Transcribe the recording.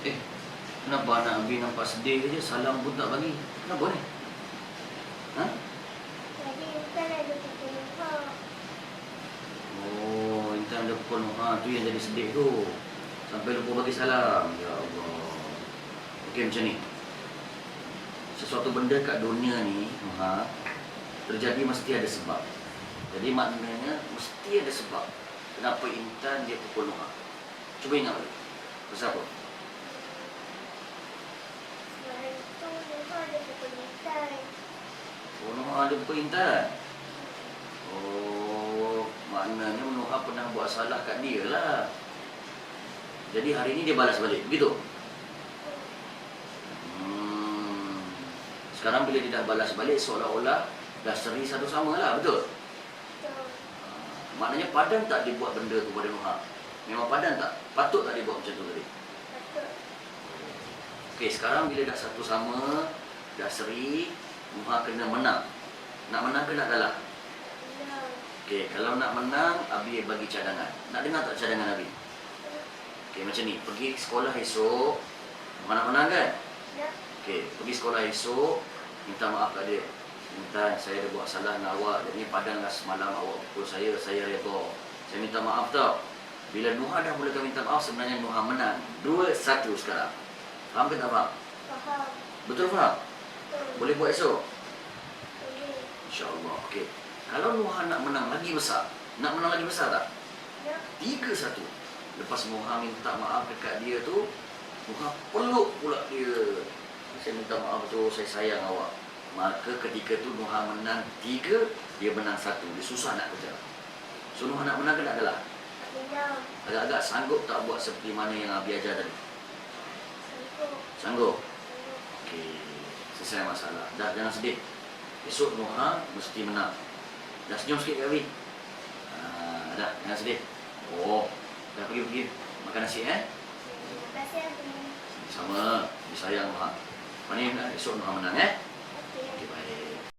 Eh, kenapa anak Abi nampak sedih je, salam pun tak bagi? Kenapa ni? Ha? Tadi Intan ada pukul Nuha. Oh, Intan ada pukul Nuha, tu yang jadi sedih tu. Sampai lupa bagi salam. Ya Allah. Okey, macam ni. Sesuatu benda kat dunia ni, Nuha, terjadi mesti ada sebab. Jadi maknanya mesti ada sebab kenapa Intan dia pukul Nuha. Cuba ingat balik. Pasal apa? Semalam tu Nuha ada pukul Intan. Oh, Nuha ada pukul Intan. Oh, maknanya Nuha pernah buat salah kat dia lah. Jadi hari ni dia balas balik, begitu? Sekarang bila dia dah balas balik, seolah-olah dah seri satu sama lah, betul? Betul. Maknanya padan tak dia buat benda tu pada Nuha? Memang padan tak? Patut tak dia buat macam tu tadi? Patut. Okey, sekarang bila dah satu sama, dah seri, Nuha kena menang. Nak menang ke nak kalah? Menang. Okey, kalau nak menang, Abi bagi cadangan. Nak dengar tak cadangan Abi? Okey, macam ni. Pergi sekolah esok. Nuha nak menang kan? Ya. Okey, pergi sekolah esok. Minta maaf kat dia. Minta, saya ada buat salah dengan awak. Jadi padanglah semalam awak pukul saya reda. Saya minta maaf tau. Bila Nuha dah mulakan minta maaf, sebenarnya Nuha menang. 2-1 sekarang. Faham ke tak faham? Faham. Betul faham? Betul. Boleh buat esok? Boleh. InsyaAllah. Okey. Kalau Nuha nak menang lagi besar, nak menang lagi besar tak? Ya. 3-1. Lepas Nuha minta maaf dekat dia tu, Nuha peluk pula dia. Saya minta maaf tu, saya sayang awak. Maka ketika tu Nuha menang 3, dia menang 1. Dia susah nak kerja. So Nuha nak menang ke nak kalah? Menang. Agak-agak sanggup tak buat seperti mana yang Abi ajar tadi? Sanggup. Sanggup? Sanggup. Okey, selesai masalah. Dah, jangan sedih. Esok Nuha mesti menang. Dah senyum sikit ke Abi? Dah, jangan sedih. Oh, dah pergi makan nasi Terima kasih, Abi. Sama, disayang Nuha. Mana esok Nuha menang